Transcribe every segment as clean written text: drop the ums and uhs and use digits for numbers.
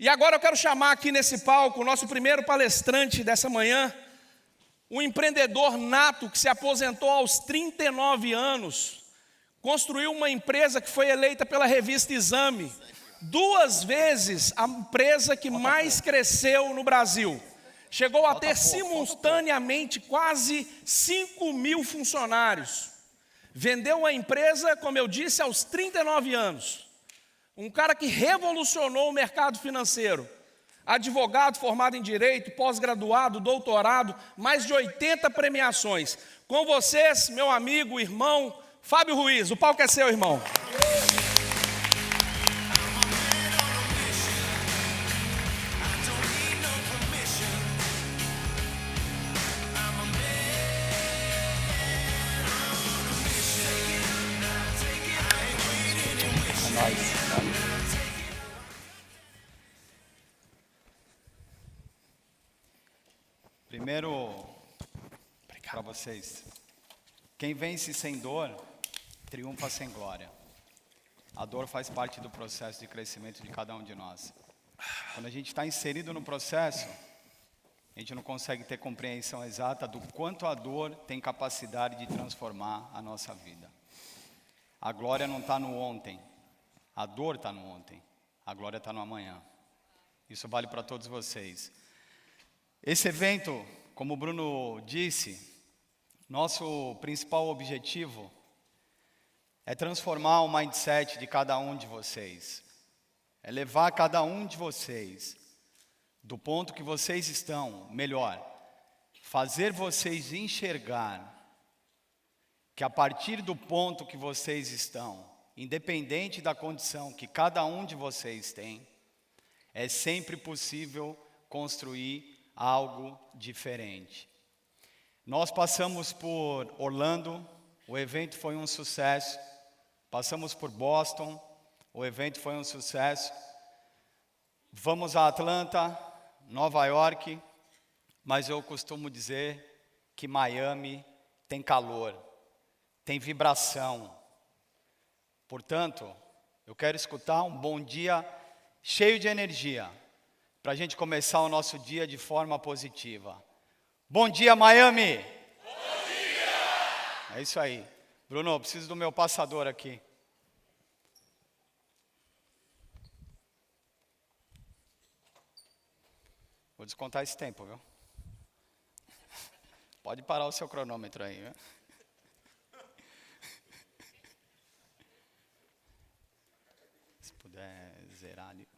E agora eu quero chamar aqui nesse palco o nosso primeiro palestrante dessa manhã, um empreendedor nato que se aposentou aos 39 anos, construiu uma empresa que foi eleita pela revista Exame, 2 vezes a empresa que mais cresceu no Brasil. Chegou a ter simultaneamente quase 5.000 funcionários. Vendeu a empresa, como eu disse, aos 39 anos. Um cara que revolucionou o mercado financeiro. Advogado formado em Direito, pós-graduado, doutorado, mais de 80 premiações. Com vocês, meu amigo, irmão, Fábio Ruiz. O palco é seu, irmão. Primeiro, para vocês, quem vence sem dor, triunfa sem glória. A dor faz parte do processo de crescimento de cada um de nós. Quando a gente está inserido no processo, a gente não consegue ter compreensão exata do quanto a dor tem capacidade de transformar a nossa vida. A glória não está no ontem, a dor está no ontem, a glória está no amanhã. Isso vale para todos vocês. Esse evento, como o Bruno disse, nosso principal objetivo é transformar o mindset de cada um de vocês. É levar cada um de vocês do ponto que vocês estão, melhor, fazer vocês enxergar que a partir do ponto que vocês estão, independente da condição que cada um de vocês tem, é sempre possível construir algo diferente. Nós passamos por Orlando, o evento foi um sucesso. Passamos por Boston, o evento foi um sucesso. Vamos a Atlanta, Nova York, mas eu costumo dizer que Miami tem calor, tem vibração. Portanto, eu quero escutar um bom dia cheio de energia, para a gente começar o nosso dia de forma positiva. Bom dia, Miami! Bom dia! É isso aí. Bruno, eu preciso do meu passador aqui. Vou descontar esse tempo, viu? Pode parar o seu cronômetro aí, viu? Se puder zerar ali.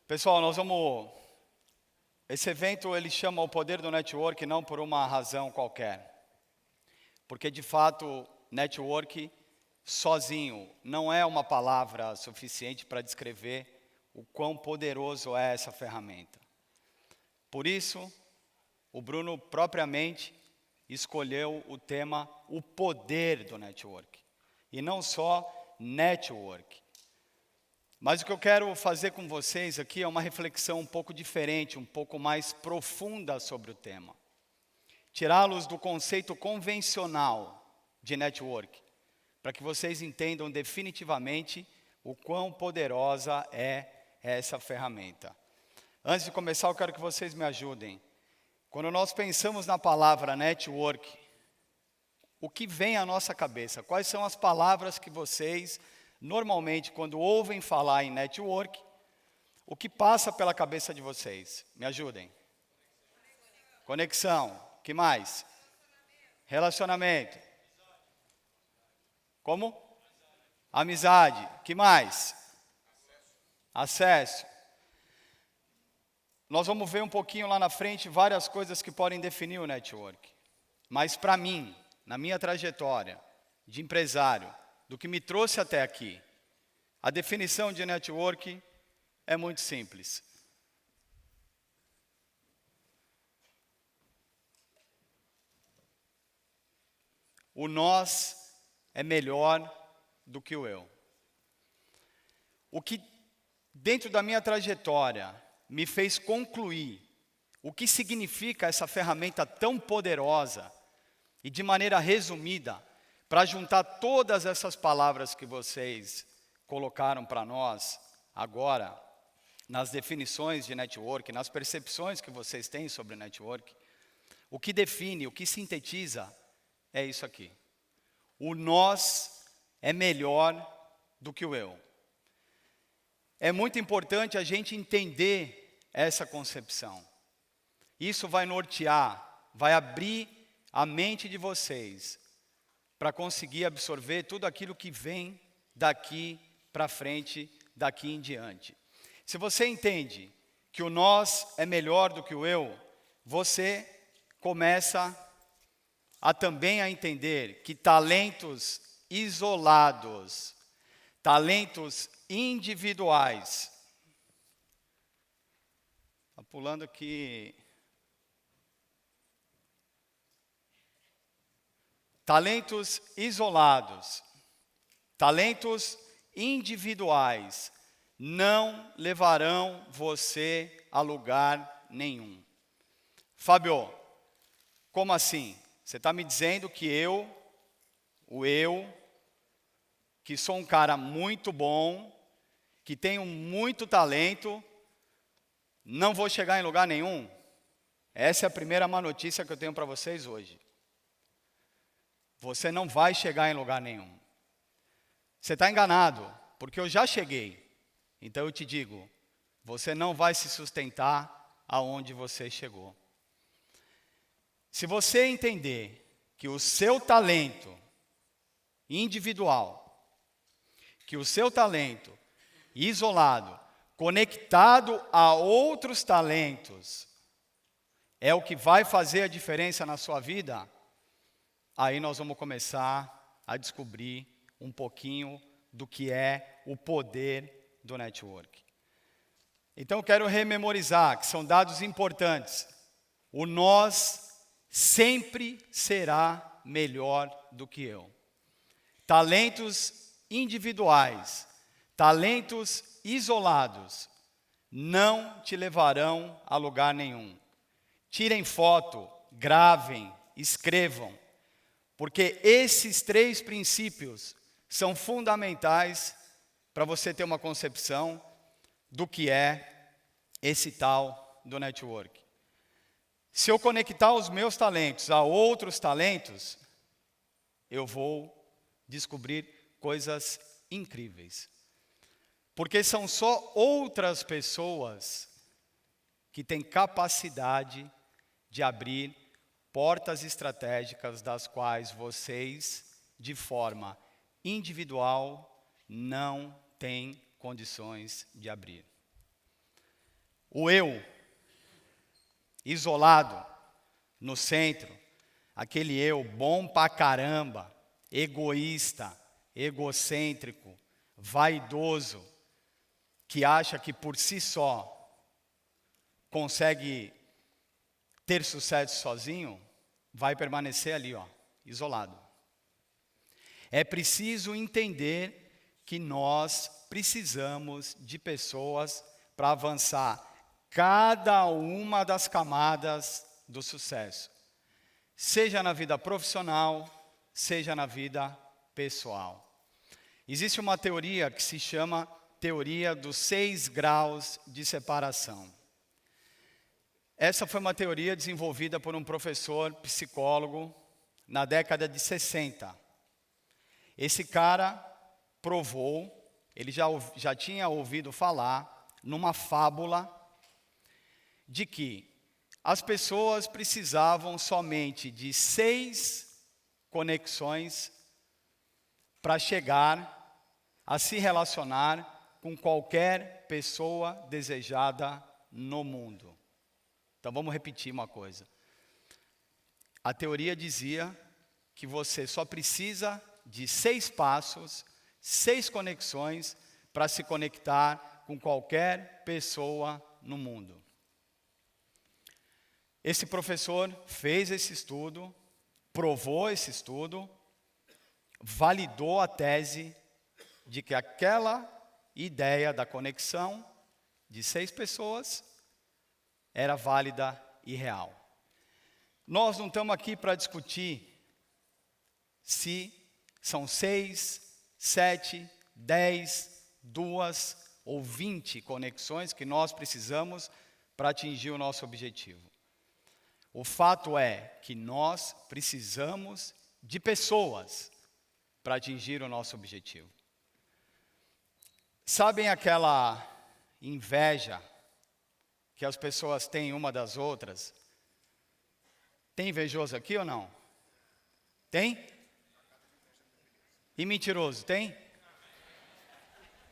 Pessoal, esse evento ele chama o poder do network não por uma razão qualquer. Porque de fato, network sozinho não é uma palavra suficiente para descrever o quão poderoso é essa ferramenta. Por isso, o Bruno propriamente escolheu o tema o poder do network. E não só network. Mas o que eu quero fazer com vocês aqui é uma reflexão um pouco diferente, um pouco mais profunda sobre o tema. Tirá-los do conceito convencional de network, para que vocês entendam definitivamente o quão poderosa é essa ferramenta. Antes de começar, eu quero que vocês me ajudem. Quando nós pensamos na palavra network, o que vem à nossa cabeça? Quais são as palavras que vocês normalmente, quando ouvem falar em network, o que passa pela cabeça de vocês? Me ajudem. Conexão. Que mais? Relacionamento. Como? Amizade. Que mais? Acesso. Nós vamos ver um pouquinho lá na frente várias coisas que podem definir o network. Mas para mim, na minha trajetória de empresário, do que me trouxe até aqui, a definição de network é muito simples. O nós é melhor do que o eu. O que dentro da minha trajetória me fez concluir o que significa essa ferramenta tão poderosa e de maneira resumida, para juntar todas essas palavras que vocês colocaram para nós agora, nas definições de network, nas percepções que vocês têm sobre network, o que define, o que sintetiza é isso aqui. O nós é melhor do que o eu. É muito importante a gente entender essa concepção. Isso vai nortear, vai abrir a mente de vocês para conseguir absorver tudo aquilo que vem daqui para frente, daqui em diante. Se você entende que o nós é melhor do que o eu, você começa a também a entender que talentos isolados, talentos individuais. Está pulando aqui. Talentos isolados, talentos individuais, não levarão você a lugar nenhum. Fábio, como assim? Você está me dizendo que que sou um cara muito bom, que tenho muito talento, não vou chegar em lugar nenhum? Essa é a primeira má notícia que eu tenho para vocês hoje. Você não vai chegar em lugar nenhum. Você está enganado, porque eu já cheguei. Então eu te digo, você não vai se sustentar aonde você chegou. Se você entender que o seu talento individual, que o seu talento isolado, conectado a outros talentos, é o que vai fazer a diferença na sua vida, aí nós vamos começar a descobrir um pouquinho do que é o poder do network. Então eu quero rememorizar que são dados importantes. O nós sempre será melhor do que eu. Talentos individuais, talentos isolados, não te levarão a lugar nenhum. Tirem foto, gravem, escrevam, porque esses 3 princípios são fundamentais para você ter uma concepção do que é esse tal do network. Se eu conectar os meus talentos a outros talentos, eu vou descobrir coisas incríveis. Porque são só outras pessoas que têm capacidade de abrir portas estratégicas das quais vocês, de forma individual, não têm condições de abrir. O eu, isolado, no centro, aquele eu bom pra caramba, egoísta, egocêntrico, vaidoso, que acha que por si só consegue ter sucesso sozinho, vai permanecer ali, isolado. É preciso entender que nós precisamos de pessoas para avançar cada uma das camadas do sucesso. Seja na vida profissional, seja na vida pessoal. Existe uma teoria que se chama teoria dos 6 graus de separação. Essa foi uma teoria desenvolvida por um professor psicólogo na década de 60. Esse cara provou, ele já tinha ouvido falar numa fábula de que as pessoas precisavam somente de 6 conexões para chegar a se relacionar com qualquer pessoa desejada no mundo. Então vamos repetir uma coisa. A teoria dizia que você só precisa de 6 passos, 6 conexões para se conectar com qualquer pessoa no mundo. Esse professor fez esse estudo, provou esse estudo, validou a tese de que aquela ideia da conexão de 6 pessoas era válida e real. Nós não estamos aqui para discutir se são 6, 7, 10, 2 ou 20 conexões que nós precisamos para atingir o nosso objetivo. O fato é que nós precisamos de pessoas para atingir o nosso objetivo. Sabem aquela inveja que as pessoas têm uma das outras? Tem invejoso aqui ou não? Tem? E mentiroso, tem?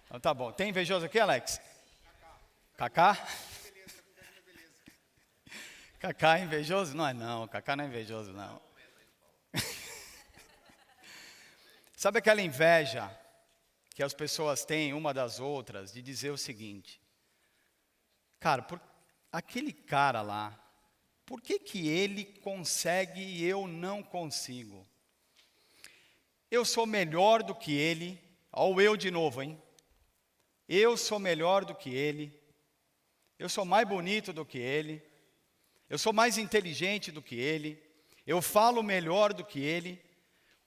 Então tá bom. Tem invejoso aqui, Alex? Cacá? Cacá é invejoso? Não, Cacá não é invejoso, não. Sabe aquela inveja que as pessoas têm uma das outras de dizer o seguinte: cara, aquele cara lá, por que ele consegue e eu não consigo? Eu sou melhor do que ele, ó o eu de novo, hein? Eu sou melhor do que ele, eu sou mais bonito do que ele, eu sou mais inteligente do que ele, eu falo melhor do que ele,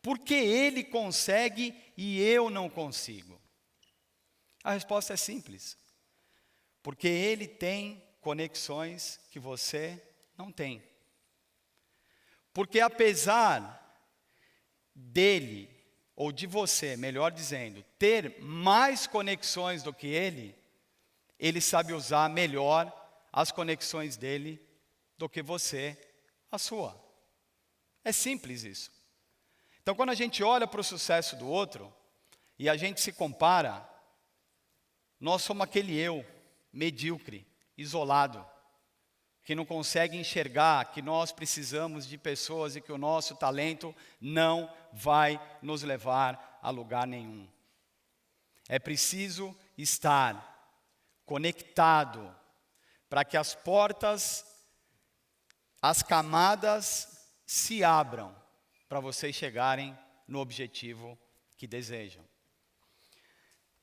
porque ele consegue e eu não consigo? A resposta é simples. Porque ele tem conexões que você não tem. Porque apesar dele, ou de você, melhor dizendo, ter mais conexões do que ele sabe usar melhor as conexões dele do que você, a sua. É simples isso. Então, quando a gente olha para o sucesso do outro e a gente se compara, nós somos aquele eu medíocre, isolado, que não consegue enxergar que nós precisamos de pessoas e que o nosso talento não vai nos levar a lugar nenhum. É preciso estar conectado para que as portas, as camadas se abram para vocês chegarem no objetivo que desejam.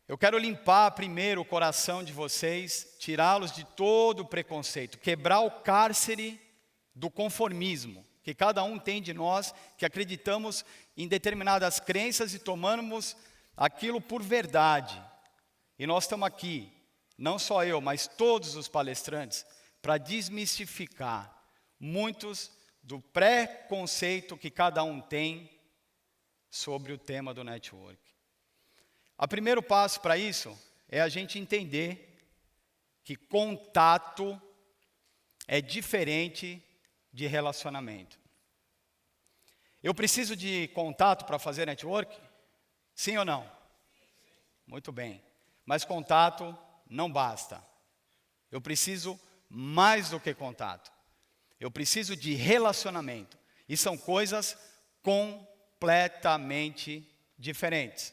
Eu quero limpar primeiro o coração de vocês, tirá-los de todo o preconceito, quebrar o cárcere do conformismo, que cada um tem de nós, que acreditamos em determinadas crenças e tomamos aquilo por verdade. E nós estamos aqui, não só eu, mas todos os palestrantes, para desmistificar muitos do preconceito que cada um tem sobre o tema do network. O primeiro passo para isso é a gente entender que contato é diferente de relacionamento. Eu preciso de contato para fazer network? Sim ou não? Muito bem. Mas contato não basta. Eu preciso mais do que contato. Eu preciso de relacionamento. E são coisas completamente diferentes.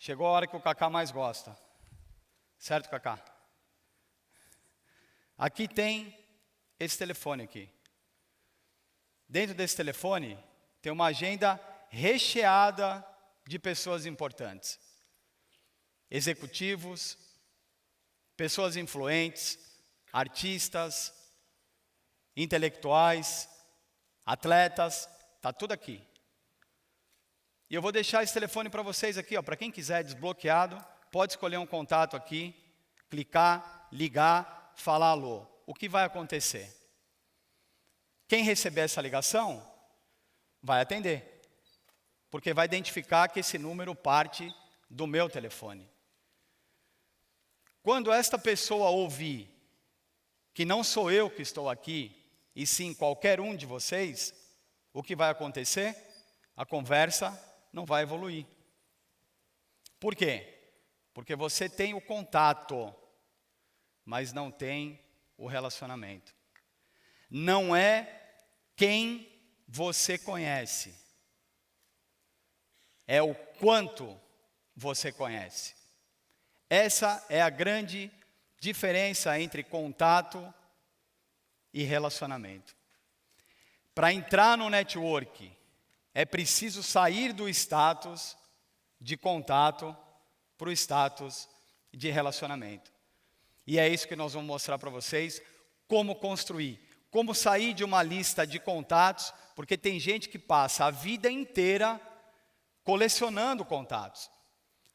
Chegou a hora que o Cacá mais gosta. Certo, Cacá? Aqui tem esse telefone aqui. Dentro desse telefone tem uma agenda recheada de pessoas importantes. Executivos, pessoas influentes, artistas, intelectuais, atletas, está tudo aqui. E eu vou deixar esse telefone para vocês aqui, para quem quiser desbloqueado, pode escolher um contato aqui, clicar, ligar, falar alô. O que vai acontecer? Quem receber essa ligação, vai atender. Porque vai identificar que esse número parte do meu telefone. Quando esta pessoa ouvir que não sou eu que estou aqui, e sim qualquer um de vocês, o que vai acontecer? A conversa não vai evoluir. Por quê? Porque você tem o contato, mas não tem o relacionamento. Não é quem você conhece, é o quanto você conhece. Essa é a grande diferença entre contato e relacionamento. Para entrar no network, é preciso sair do status de contato para o status de relacionamento. E é isso que nós vamos mostrar para vocês, como construir, como sair de uma lista de contatos, porque tem gente que passa a vida inteira colecionando contatos.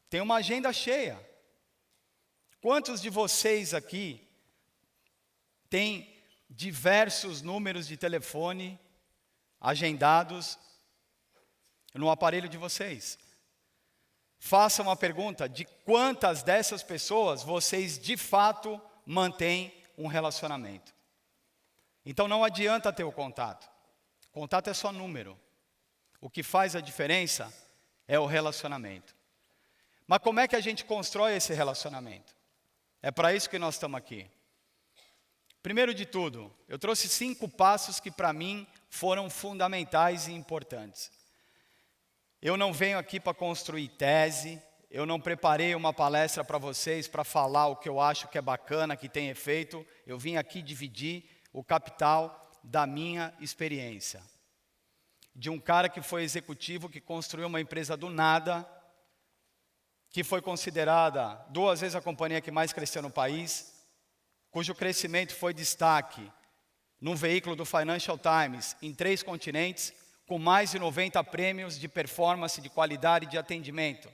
Tem uma agenda cheia. Quantos de vocês aqui têm diversos números de telefone agendados no aparelho de vocês? Faça uma pergunta de quantas dessas pessoas vocês de fato mantêm um relacionamento. Então não adianta ter o contato. Contato é só número. O que faz a diferença é o relacionamento. Mas como é que a gente constrói esse relacionamento? É para isso que nós estamos aqui. Primeiro de tudo, eu trouxe 5 passos que para mim foram fundamentais e importantes. Eu não venho aqui para construir tese, eu não preparei uma palestra para vocês para falar o que eu acho que é bacana, que tem efeito. Eu vim aqui dividir o capital da minha experiência. De um cara que foi executivo, que construiu uma empresa do nada, que foi considerada 2 vezes a companhia que mais cresceu no país, cujo crescimento foi destaque num veículo do Financial Times, em 3 continentes, com mais de 90 prêmios de performance, de qualidade e de atendimento.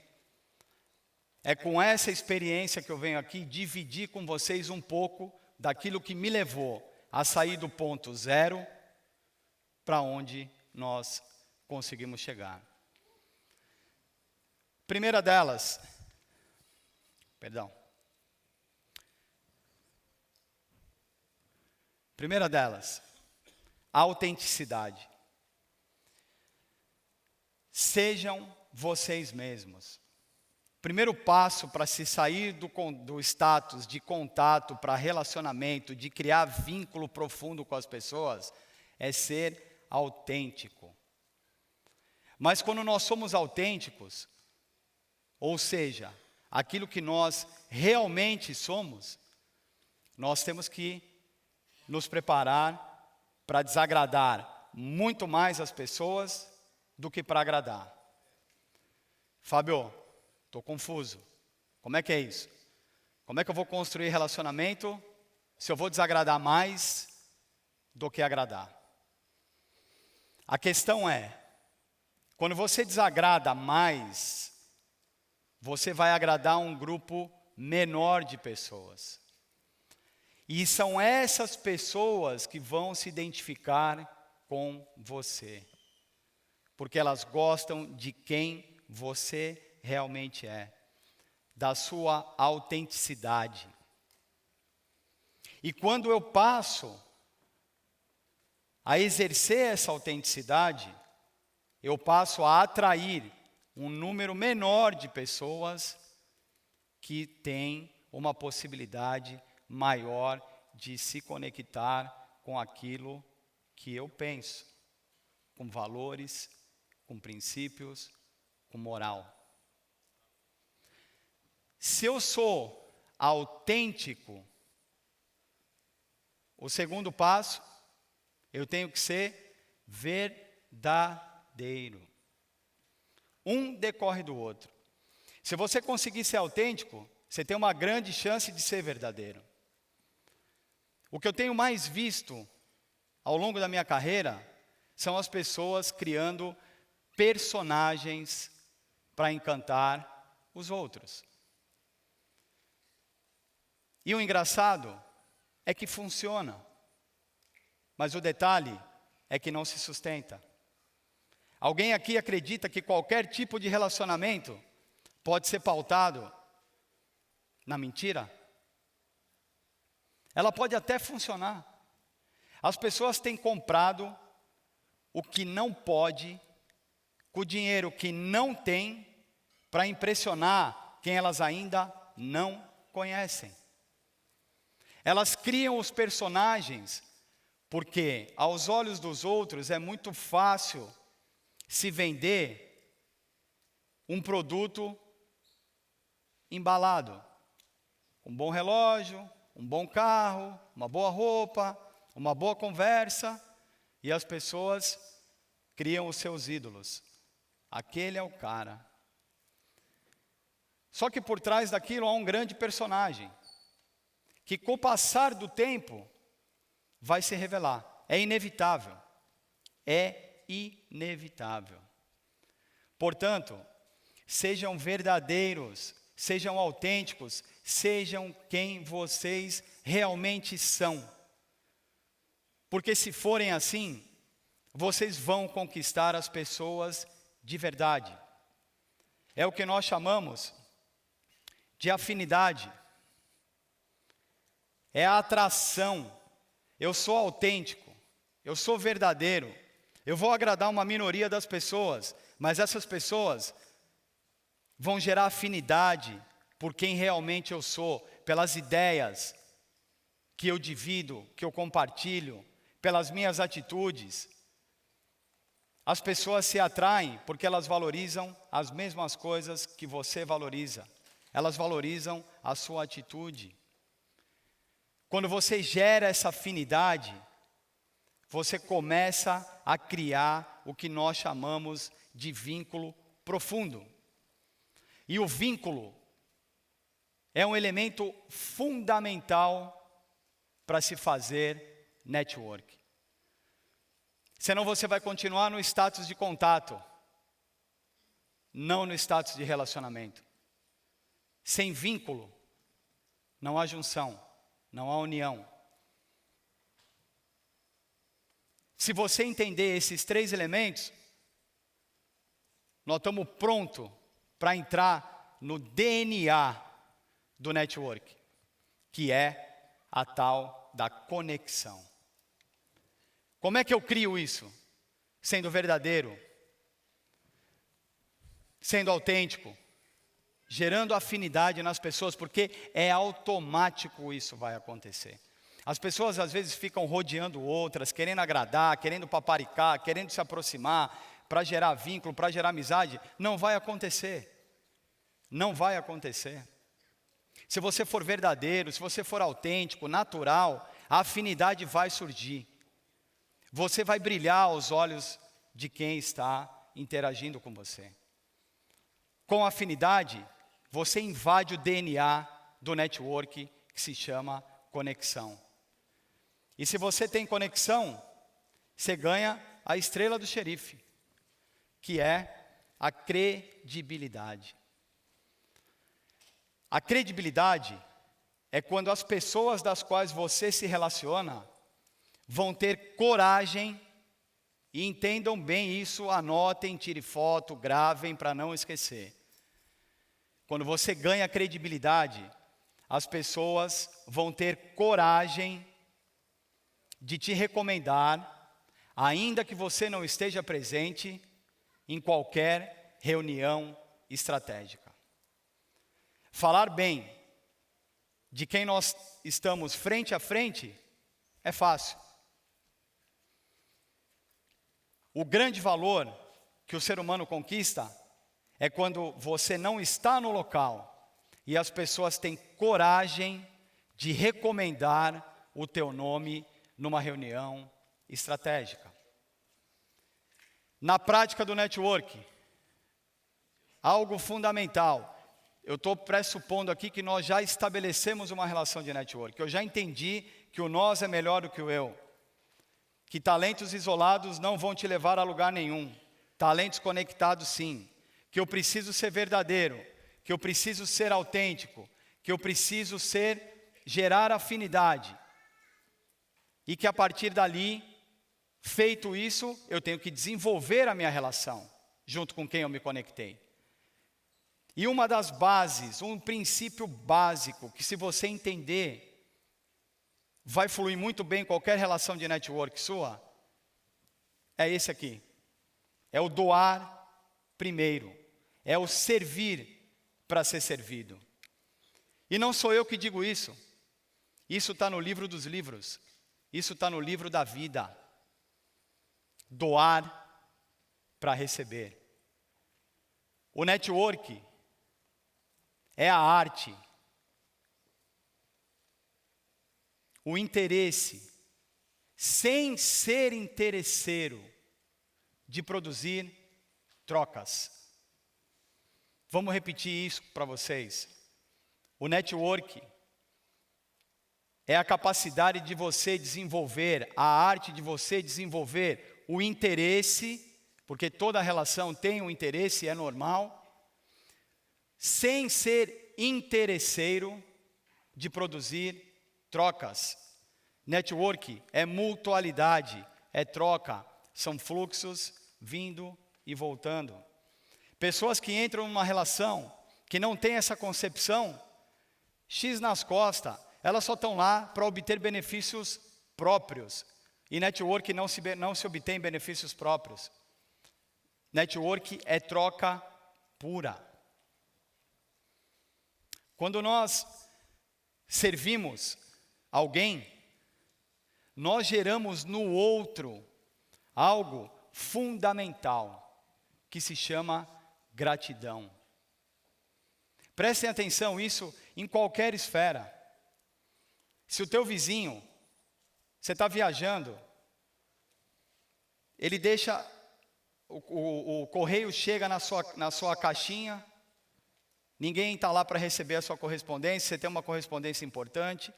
É com essa experiência que eu venho aqui dividir com vocês um pouco daquilo que me levou a sair do ponto 0 para onde nós conseguimos chegar. Primeira delas, a autenticidade. Sejam vocês mesmos. Primeiro passo para se sair do status de contato para relacionamento, de criar vínculo profundo com as pessoas, é ser autêntico. Mas quando nós somos autênticos, ou seja, aquilo que nós realmente somos, nós temos que nos preparar para desagradar muito mais as pessoas do que para agradar. Fábio, estou confuso. Como é que é isso? Como é que eu vou construir relacionamento se eu vou desagradar mais do que agradar? A questão é, quando você desagrada mais, você vai agradar um grupo menor de pessoas. E são essas pessoas que vão se identificar com você. Porque elas gostam de quem você realmente é, da sua autenticidade. E quando eu passo a exercer essa autenticidade, eu passo a atrair um número menor de pessoas que têm uma possibilidade maior de se conectar com aquilo que eu penso, com valores, com princípios, com moral. Se eu sou autêntico, o segundo passo, eu tenho que ser verdadeiro. Um decorre do outro. Se você conseguir ser autêntico, você tem uma grande chance de ser verdadeiro. O que eu tenho mais visto ao longo da minha carreira são as pessoas criando personagens para encantar os outros. E o engraçado é que funciona, mas o detalhe é que não se sustenta. Alguém aqui acredita que qualquer tipo de relacionamento pode ser pautado na mentira? Ela pode até funcionar. As pessoas têm comprado o que não pode, com o dinheiro que não tem, para impressionar quem elas ainda não conhecem. Elas criam os personagens porque, aos olhos dos outros, é muito fácil se vender um produto embalado. Um bom relógio, um bom carro, uma boa roupa, uma boa conversa, e as pessoas criam os seus ídolos. Aquele é o cara. Só que por trás daquilo há um grande personagem, que com o passar do tempo vai se revelar. É inevitável. É inevitável. Portanto, sejam verdadeiros sejam autênticos, sejam quem vocês realmente são. Porque se forem assim, vocês vão conquistar as pessoas de verdade. É o que nós chamamos de afinidade. É a atração. Eu sou autêntico, eu sou verdadeiro. Eu vou agradar uma minoria das pessoas, mas essas pessoas vão gerar afinidade por quem realmente eu sou, pelas ideias que eu divido, que eu compartilho, pelas minhas atitudes. As pessoas se atraem porque elas valorizam as mesmas coisas que você valoriza. Elas valorizam a sua atitude. Quando você gera essa afinidade, você começa a criar o que nós chamamos de vínculo profundo. E o vínculo é um elemento fundamental para se fazer network. Senão você vai continuar no status de contato, não no status de relacionamento. Sem vínculo, não há junção, não há união. Se você entender esses 3 elementos, nós estamos prontos para entrar no DNA do network, que é a tal da conexão. Como é que eu crio isso? Sendo verdadeiro, sendo autêntico, gerando afinidade nas pessoas, porque é automático isso vai acontecer. As pessoas às vezes ficam rodeando outras, querendo agradar, querendo paparicar, querendo se aproximar, para gerar vínculo, para gerar amizade. Não vai acontecer. Não vai acontecer. Se você for verdadeiro, se você for autêntico, natural, a afinidade vai surgir. Você vai brilhar aos olhos de quem está interagindo com você. Com afinidade, você invade o DNA do network, que se chama conexão. E se você tem conexão, você ganha a estrela do xerife, que é a credibilidade. A credibilidade é quando as pessoas das quais você se relaciona vão ter coragem, e entendam bem isso, anotem, tirem foto, gravem para não esquecer. Quando você ganha credibilidade, as pessoas vão ter coragem de te recomendar, ainda que você não esteja presente em qualquer reunião estratégica. Falar bem de quem nós estamos frente a frente é fácil. O grande valor que o ser humano conquista é quando você não está no local e as pessoas têm coragem de recomendar o teu nome numa reunião estratégica. Na prática do network, algo fundamental. Eu estou pressupondo aqui que nós já estabelecemos uma relação de network. Eu já entendi que o nós é melhor do que o eu. Que talentos isolados não vão te levar a lugar nenhum. Talentos conectados, sim. Que eu preciso ser verdadeiro. Que eu preciso ser autêntico. Que eu preciso gerar afinidade. E que a partir dali, feito isso, eu tenho que desenvolver a minha relação, junto com quem eu me conectei. E uma das bases, um princípio básico, que se você entender, vai fluir muito bem qualquer relação de network sua, é esse aqui. É o doar primeiro. É o servir para ser servido. E não sou eu que digo isso. Isso está no livro dos livros. Isso está no livro da vida. Doar para receber. O network é a arte, o interesse, sem ser interesseiro, de produzir trocas. Vamos repetir isso para vocês. O network é a capacidade de você desenvolver, a arte de você desenvolver o interesse, porque toda relação tem um interesse, é normal, sem ser interesseiro de produzir trocas. Network é mutualidade, é troca, são fluxos vindo e voltando. Pessoas que entram numa relação, que não tem essa concepção, X nas costas, elas só estão lá para obter benefícios próprios. E network não se obtém benefícios próprios. Network é troca pura. Quando nós servimos alguém, nós geramos no outro algo fundamental, que se chama gratidão. Prestem atenção, isso em qualquer esfera. Se o teu vizinho, você está viajando, ele deixa, o correio chega na sua caixinha, ninguém está lá para receber a sua correspondência, você tem uma correspondência importante,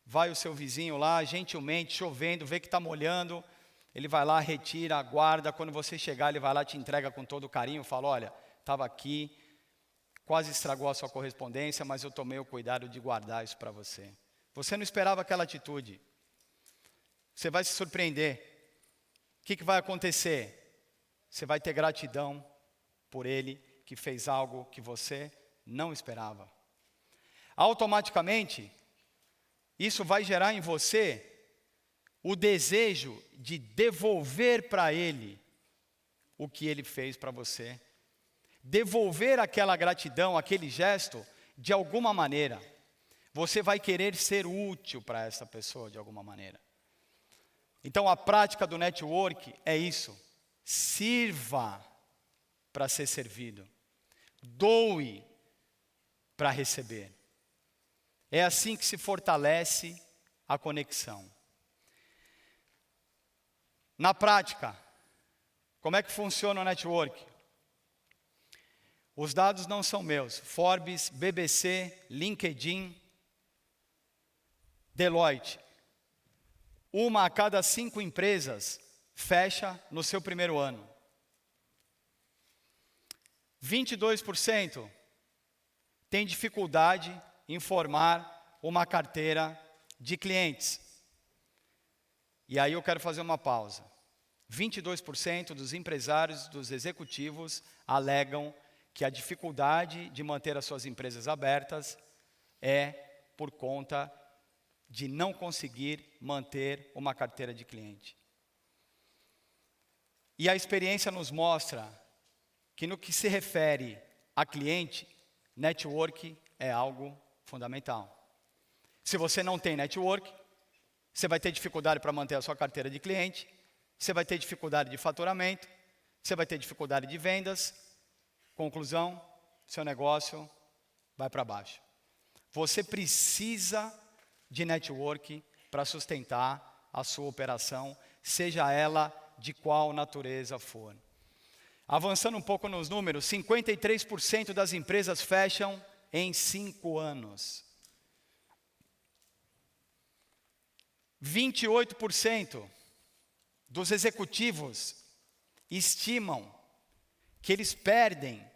vai o seu vizinho lá, gentilmente, chovendo, vê que está molhando, ele vai lá, retira, aguarda, quando você chegar, ele vai lá, te entrega com todo carinho, fala, olha, estava aqui, quase estragou a sua correspondência, mas eu tomei o cuidado de guardar isso para você. Você não esperava aquela atitude. Você vai se surpreender. O que vai acontecer? Você vai ter gratidão por ele que fez algo que você não esperava. Automaticamente, isso vai gerar em você o desejo de devolver para ele o que ele fez para você. Devolver aquela gratidão, aquele gesto, de alguma maneira. Você vai querer ser útil para essa pessoa de alguma maneira. Então a prática do network é isso. Sirva para ser servido. Doe para receber. É assim que se fortalece a conexão. Na prática, como é que funciona o network? Os dados não são meus. Forbes, BBC, LinkedIn, Deloitte. 1 a cada 5 empresas fecha no seu primeiro ano. 22% tem dificuldade em formar uma carteira de clientes. E aí eu quero fazer uma pausa. 22% dos empresários, dos executivos, alegam que a dificuldade de manter as suas empresas abertas é por conta de não conseguir manter uma carteira de cliente. E a experiência nos mostra que no que se refere a cliente, network é algo fundamental. Se você não tem network, você vai ter dificuldade para manter a sua carteira de cliente, você vai ter dificuldade de faturamento, você vai ter dificuldade de vendas. Conclusão, seu negócio vai para baixo. Você precisa de network para sustentar a sua operação, seja ela de qual natureza for. Avançando um pouco nos números, 53% das empresas fecham em 5 anos. 28% dos executivos estimam que eles perdem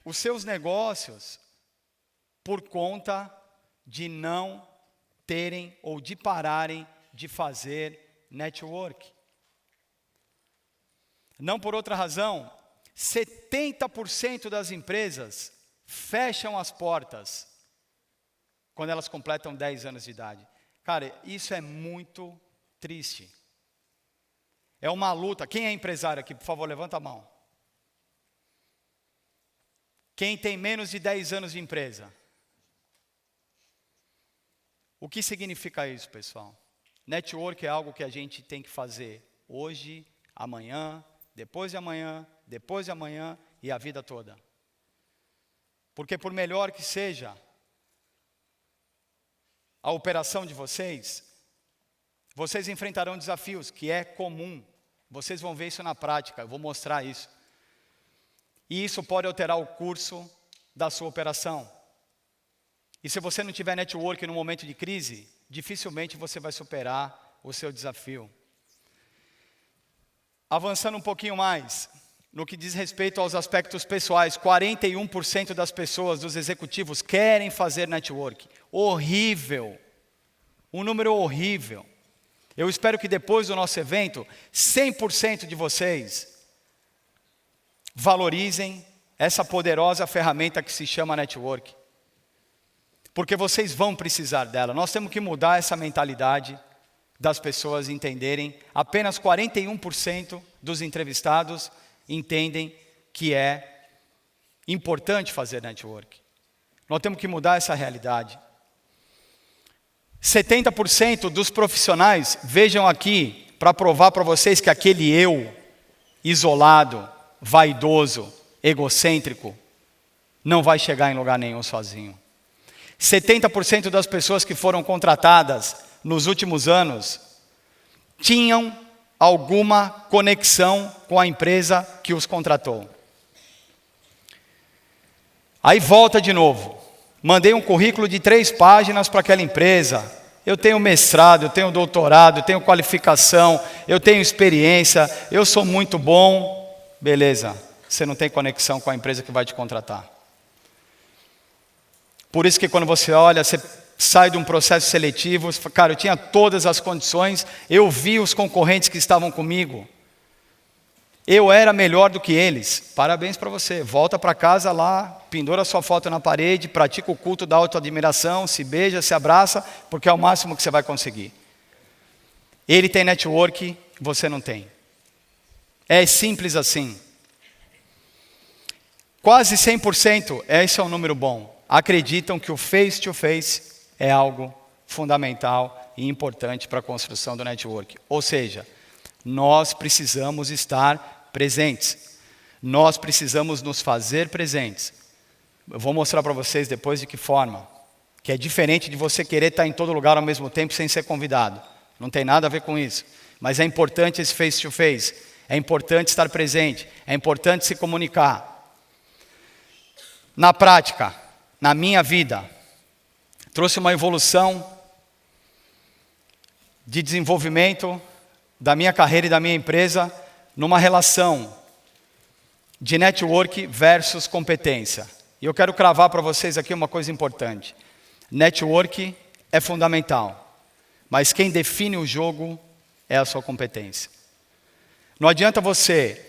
os seus negócios por conta de não terem ou de pararem de fazer network. Não por outra razão, 70% das empresas fecham as portas quando elas completam 10 anos de idade. Cara, isso é muito triste. É uma luta. Quem é empresário aqui, por favor, levanta a mão. Quem tem menos de 10 anos de empresa? O que significa isso, pessoal? Network é algo que a gente tem que fazer hoje, amanhã, depois de amanhã, depois de amanhã e a vida toda. Porque por melhor que seja a operação de vocês, vocês enfrentarão desafios, que é comum. Vocês vão ver isso na prática, eu vou mostrar isso. E isso pode alterar o curso da sua operação. E se você não tiver network no momento de crise, dificilmente você vai superar o seu desafio. Avançando um pouquinho mais, no que diz respeito aos aspectos pessoais, 41% das pessoas, dos executivos, querem fazer network. Horrível. Um número horrível. Eu espero que depois do nosso evento, 100% de vocês valorizem essa poderosa ferramenta que se chama network. Porque vocês vão precisar dela. Nós temos que mudar essa mentalidade das pessoas entenderem. Apenas 41% dos entrevistados entendem que é importante fazer network. Nós temos que mudar essa realidade. 70% dos profissionais, vejam aqui, para provar para vocês que aquele eu, isolado, vaidoso, egocêntrico, não vai chegar em lugar nenhum sozinho. 70% das pessoas que foram contratadas nos últimos anos tinham alguma conexão com a empresa que os contratou. Aí volta de novo. Mandei um currículo de 3 páginas para aquela empresa. Eu tenho mestrado, eu tenho doutorado, eu tenho qualificação, eu tenho experiência, eu sou muito bom. Beleza, você não tem conexão com a empresa que vai te contratar. Por isso que quando você olha, você sai de um processo seletivo, você fala, cara, eu tinha todas as condições, eu vi os concorrentes que estavam comigo. Eu era melhor do que eles. Parabéns para você. Volta para casa lá, pendura sua foto na parede, pratica o culto da autoadmiração, se beija, se abraça, porque é o máximo que você vai conseguir. Ele tem network, você não tem. É simples assim. Quase 100%, esse é um número bom, acreditam que o face-to-face é algo fundamental e importante para a construção do network. Ou seja, nós precisamos estar presentes. Nós precisamos nos fazer presentes. Eu vou mostrar para vocês depois de que forma. Que é diferente de você querer estar em todo lugar ao mesmo tempo sem ser convidado. Não tem nada a ver com isso. Mas é importante esse face-to-face. É importante estar presente. É importante se comunicar. Na prática, na minha vida, trouxe uma evolução de desenvolvimento da minha carreira e da minha empresa numa relação de network versus competência. E eu quero cravar para vocês aqui uma coisa importante. Network é fundamental, mas quem define o jogo é a sua competência. Não adianta você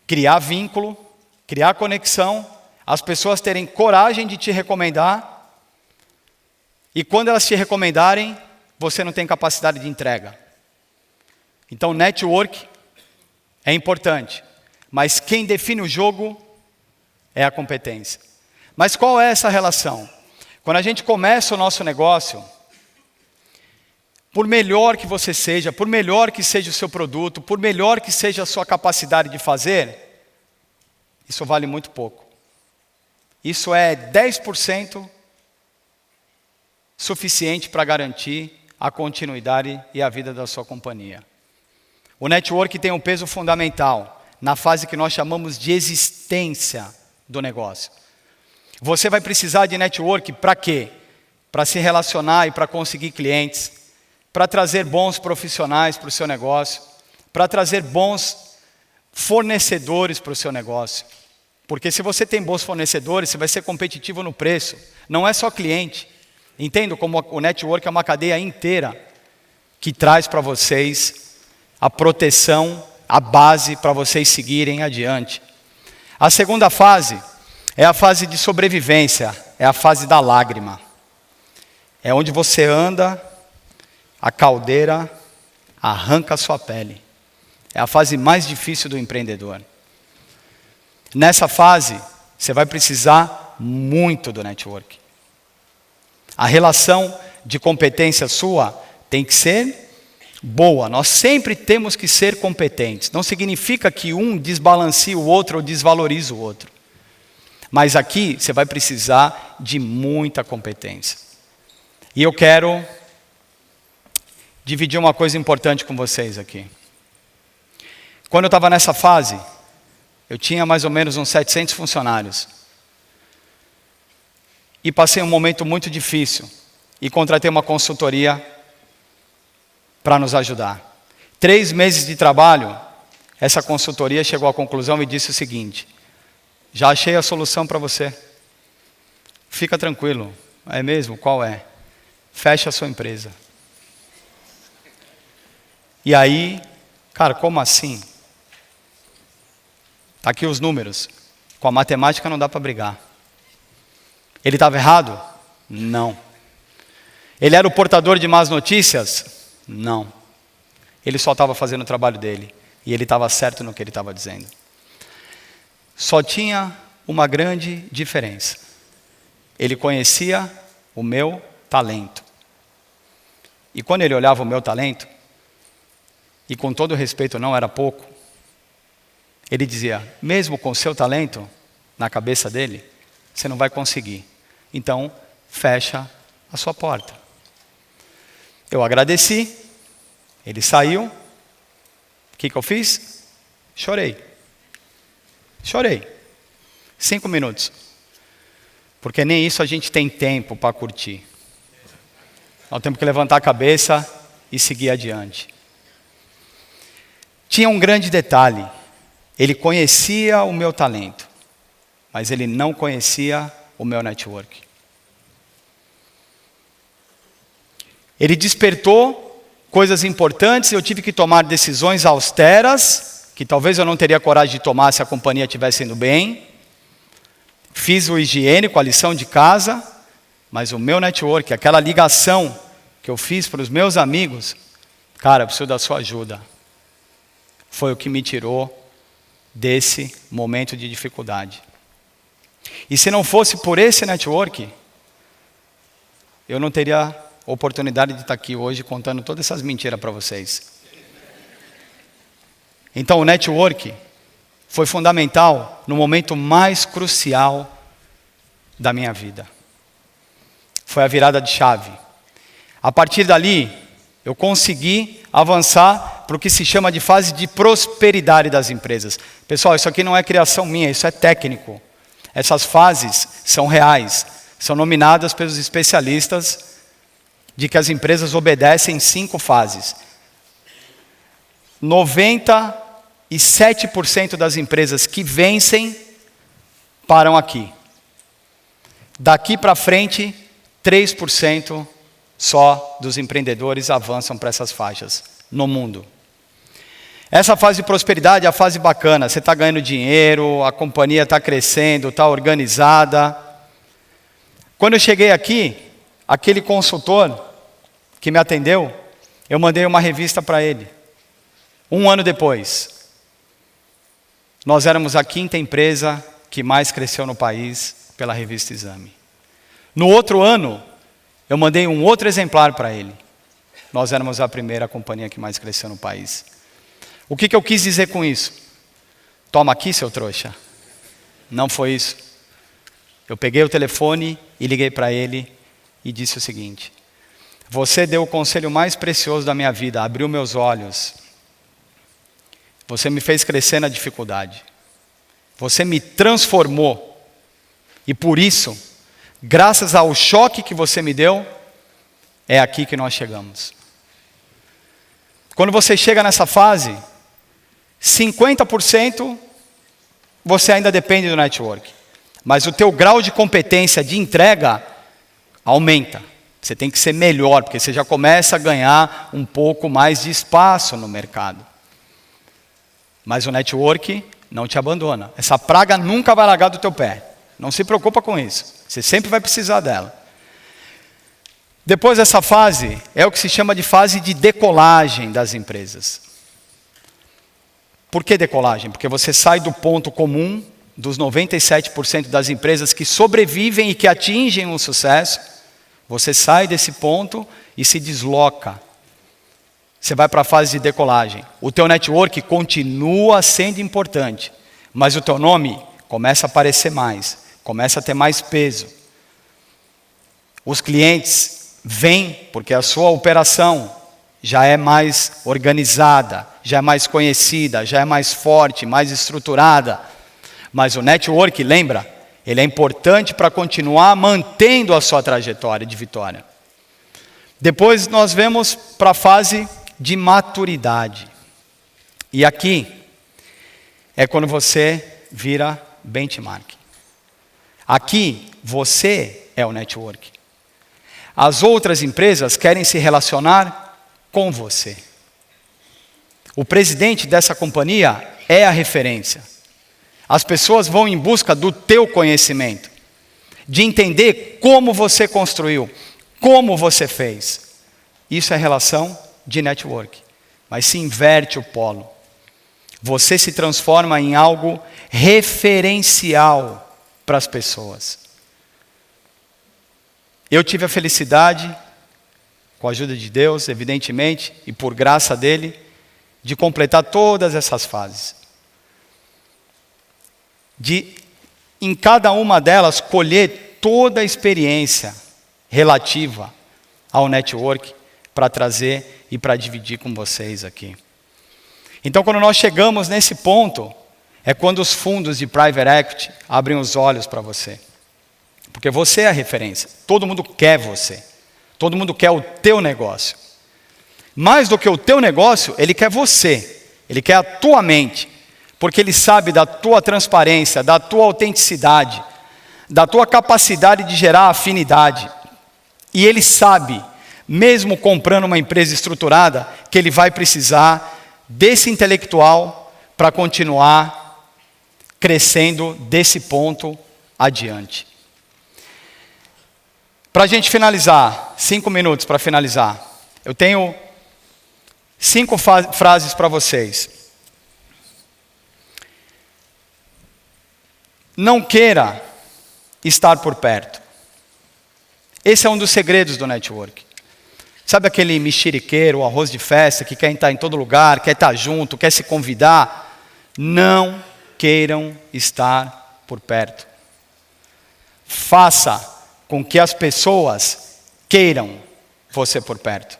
criar vínculo, criar conexão, as pessoas terem coragem de te recomendar, e quando elas te recomendarem, você não tem capacidade de entrega. Então, network é importante, mas quem define o jogo é a competência. Mas qual é essa relação? Quando a gente começa o nosso negócio, por melhor que você seja, por melhor que seja o seu produto, por melhor que seja a sua capacidade de fazer, isso vale muito pouco. Isso é 10% suficiente para garantir a continuidade e a vida da sua companhia. O network tem um peso fundamental na fase que nós chamamos de existência do negócio. Você vai precisar de network para quê? Para se relacionar e para conseguir clientes, para trazer bons profissionais para o seu negócio, para trazer bons fornecedores para o seu negócio. Porque se você tem bons fornecedores, você vai ser competitivo no preço. Não é só cliente. Entendo como o network é uma cadeia inteira que traz para vocês a proteção, a base para vocês seguirem adiante. A segunda fase é a fase de sobrevivência, é a fase da lágrima. É onde você anda, a caldeira arranca a sua pele. É a fase mais difícil do empreendedor. Nessa fase, você vai precisar muito do network. A relação de competência sua tem que ser boa. Nós sempre temos que ser competentes. Não significa que um desbalanceie o outro ou desvalorize o outro. Mas aqui você vai precisar de muita competência. E eu quero dividir uma coisa importante com vocês aqui. Quando eu estava nessa fase, eu tinha mais ou menos uns 700 funcionários. E passei um momento muito difícil. E contratei uma consultoria para nos ajudar. 3 meses de trabalho essa consultoria chegou à conclusão e disse o seguinte: já achei a solução para você. Fica tranquilo. É mesmo? Qual é? Fecha a sua empresa. E aí, cara, como assim? Tá aqui os números. Com a matemática não dá para brigar. Ele estava errado? Não. Ele era o portador de más notícias? Não. Ele só estava fazendo o trabalho dele. E ele estava certo no que ele estava dizendo. Só tinha uma grande diferença. Ele conhecia o meu talento. E quando ele olhava o meu talento, e com todo respeito não era pouco, ele dizia, mesmo com o seu talento, na cabeça dele, você não vai conseguir. Então, fecha a sua porta. Eu agradeci, ele saiu, o que eu fiz? Chorei. 5 minutos. Porque nem isso a gente tem tempo para curtir. Nós temos que levantar a cabeça e seguir adiante. Tinha um grande detalhe. Ele conhecia o meu talento, mas ele não conhecia o meu network. Ele despertou coisas importantes, eu tive que tomar decisões austeras, que talvez eu não teria coragem de tomar se a companhia estivesse indo bem. Fiz o higiênico, a lição de casa, mas o meu network, aquela ligação que eu fiz para os meus amigos, cara, eu preciso da sua ajuda. Foi o que me tirou desse momento de dificuldade. E se não fosse por esse network, eu não teria oportunidade de estar aqui hoje contando todas essas mentiras para vocês. Então o network foi fundamental no momento mais crucial da minha vida. Foi a virada de chave. A partir dali, eu consegui avançar para o que se chama de fase de prosperidade das empresas. Pessoal, isso aqui não é criação minha, isso é técnico. Essas fases são reais, são nominadas pelos especialistas de que as empresas obedecem 5 fases. 97% das empresas que vencem param aqui. Daqui para frente, 3% só dos empreendedores avançam para essas faixas no mundo. Essa fase de prosperidade é a fase bacana. Você está ganhando dinheiro, a companhia está crescendo, está organizada. Quando eu cheguei aqui, aquele consultor que me atendeu, eu mandei uma revista para ele. 1 ano depois, nós éramos a 5ª empresa que mais cresceu no país pela revista Exame. No outro ano, eu mandei um outro exemplar para ele. Nós éramos a 1ª companhia que mais cresceu no país. O que eu quis dizer com isso? Toma aqui, seu trouxa. Não foi isso. Eu peguei o telefone e liguei para ele e disse o seguinte: você deu o conselho mais precioso da minha vida, abriu meus olhos. Você me fez crescer na dificuldade. Você me transformou. E por isso, graças ao choque que você me deu, é aqui que nós chegamos. Quando você chega nessa fase, 50% você ainda depende do network. Mas o teu grau de competência de entrega aumenta. Você tem que ser melhor, porque você já começa a ganhar um pouco mais de espaço no mercado. Mas o network não te abandona. Essa praga nunca vai largar do teu pé. Não se preocupa com isso. Você sempre vai precisar dela. Depois dessa fase, é o que se chama de fase de decolagem das empresas. Por que decolagem? Porque você sai do ponto comum dos 97% das empresas que sobrevivem e que atingem um sucesso. Você sai desse ponto e se desloca. Você vai para a fase de decolagem. O teu network continua sendo importante, mas o teu nome começa a aparecer mais, começa a ter mais peso. Os clientes vêm porque a sua operação já é mais organizada, já é mais conhecida, já é mais forte, mais estruturada. Mas o network, lembra, ele é importante para continuar mantendo a sua trajetória de vitória. Depois nós vemos para a fase de maturidade. E aqui é quando você vira benchmark. Aqui, você é o network. As outras empresas querem se relacionar com você. O presidente dessa companhia é a referência. As pessoas vão em busca do teu conhecimento, de entender como você construiu, como você fez. Isso é relação de network. Mas se inverte o polo. Você se transforma em algo referencial para as pessoas. Eu tive a felicidade, com a ajuda de Deus, evidentemente, e por graça dele, de completar todas essas fases. De, em cada uma delas, colher toda a experiência relativa ao network para trazer e para dividir com vocês aqui. Então, quando nós chegamos nesse ponto, é quando os fundos de private equity abrem os olhos para você. Porque você é a referência. Todo mundo quer você. Todo mundo quer o teu negócio. Mais do que o teu negócio, ele quer você. Ele quer a tua mente. Porque ele sabe da tua transparência, da tua autenticidade, da tua capacidade de gerar afinidade. E ele sabe, mesmo comprando uma empresa estruturada, que ele vai precisar desse intelectual para continuar crescendo desse ponto adiante. Para a gente finalizar, 5 minutos para finalizar, eu tenho 5 frases para vocês. Não queira estar por perto. Esse é um dos segredos do network. Sabe aquele mexeriqueiro, o arroz de festa, que quer estar em todo lugar, quer estar junto, quer se convidar? Não queiram estar por perto. Faça com que as pessoas queiram você por perto.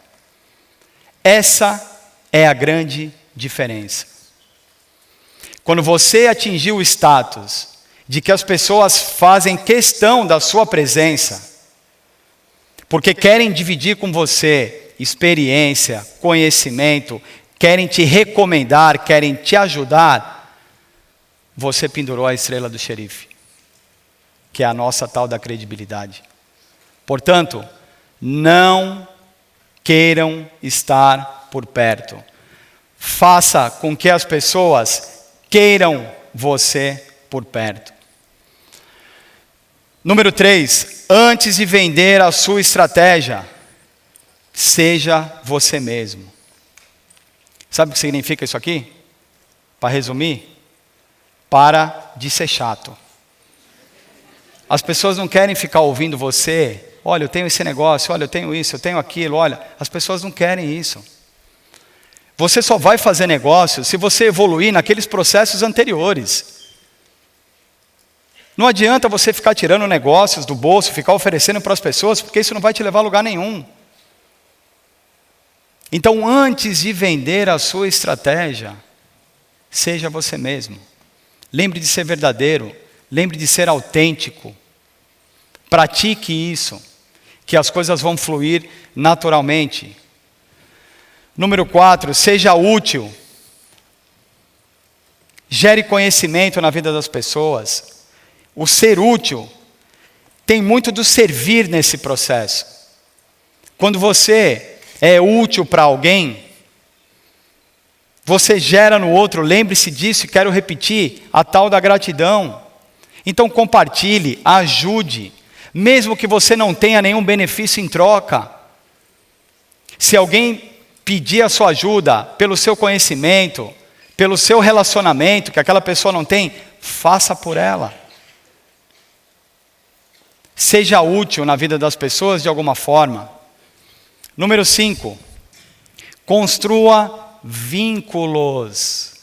Essa é a grande diferença. Quando você atingir o status de que as pessoas fazem questão da sua presença, porque querem dividir com você experiência, conhecimento, querem te recomendar, querem te ajudar, você pendurou a estrela do xerife, que é a nossa tal da credibilidade. Portanto, não queiram estar por perto. Faça com que as pessoas queiram você por perto. Número 3, antes de vender a sua estratégia, seja você mesmo. Sabe o que significa isso aqui? Para resumir, para de ser chato. As pessoas não querem ficar ouvindo você, olha, eu tenho esse negócio, olha, eu tenho isso, eu tenho aquilo, olha, as pessoas não querem isso. Você só vai fazer negócio se você evoluir naqueles processos anteriores. Não adianta você ficar tirando negócios do bolso, ficar oferecendo para as pessoas, porque isso não vai te levar a lugar nenhum. Então, antes de vender a sua estratégia, seja você mesmo. Lembre de ser verdadeiro, lembre de ser autêntico. Pratique isso, que as coisas vão fluir naturalmente. Número 4, seja útil. Gere conhecimento na vida das pessoas. O ser útil tem muito do servir nesse processo. Quando você é útil para alguém, você gera no outro, lembre-se disso e quero repetir, a tal da gratidão. Então compartilhe, ajude, mesmo que você não tenha nenhum benefício em troca. Se alguém pedir a sua ajuda pelo seu conhecimento, pelo seu relacionamento, que aquela pessoa não tem, faça por ela. Seja útil na vida das pessoas de alguma forma. Número 5, construa vínculos.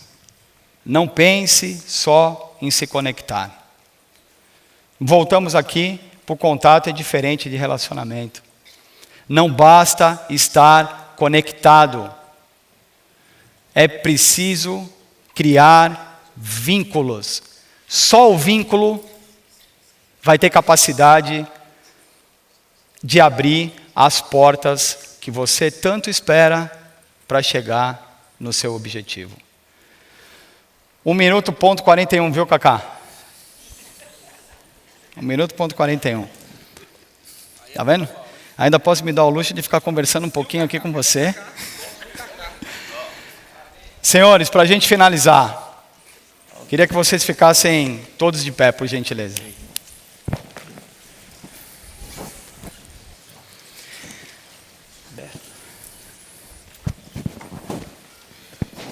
Não pense só em se conectar. Voltamos aqui, para o contato é diferente de relacionamento. Não basta estar conectado. É preciso criar vínculos. Só o vínculo vai ter capacidade de abrir as portas que você tanto espera para chegar no seu objetivo. 1 minuto, ponto 41, viu, Cacá? 1 minuto, ponto 41. Tá vendo? Ainda posso me dar o luxo de ficar conversando um pouquinho aqui com você. Senhores, para a gente finalizar, queria que vocês ficassem todos de pé, por gentileza.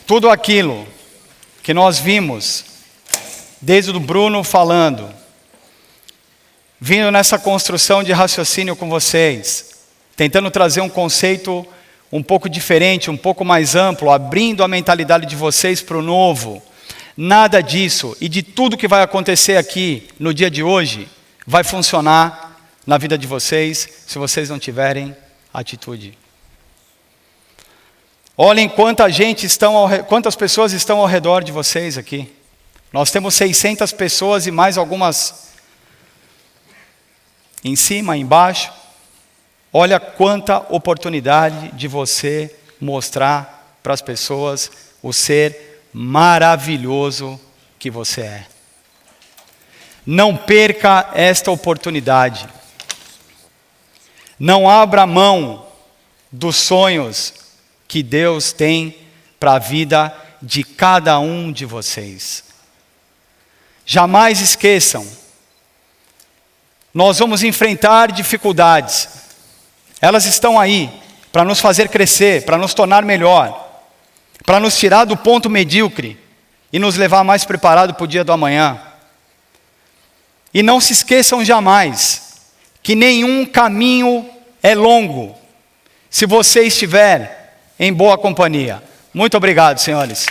Tudo aquilo que nós vimos, desde o Bruno falando, vindo nessa construção de raciocínio com vocês, tentando trazer um conceito um pouco diferente, um pouco mais amplo, abrindo a mentalidade de vocês para o novo. Nada disso e de tudo que vai acontecer aqui no dia de hoje vai funcionar na vida de vocês se vocês não tiverem atitude. Olhem quantas pessoas estão ao redor de vocês aqui. Nós temos 600 pessoas e mais algumas em cima, embaixo. Olha quanta oportunidade de você mostrar para as pessoas o ser maravilhoso que você é. Não perca esta oportunidade. Não abra mão dos sonhos que Deus tem para a vida de cada um de vocês. Jamais esqueçam, nós vamos enfrentar dificuldades. Elas estão aí para nos fazer crescer, para nos tornar melhor, para nos tirar do ponto medíocre e nos levar mais preparado para o dia do amanhã. E não se esqueçam jamais que nenhum caminho é longo se você estiver em boa companhia. Muito obrigado, senhores.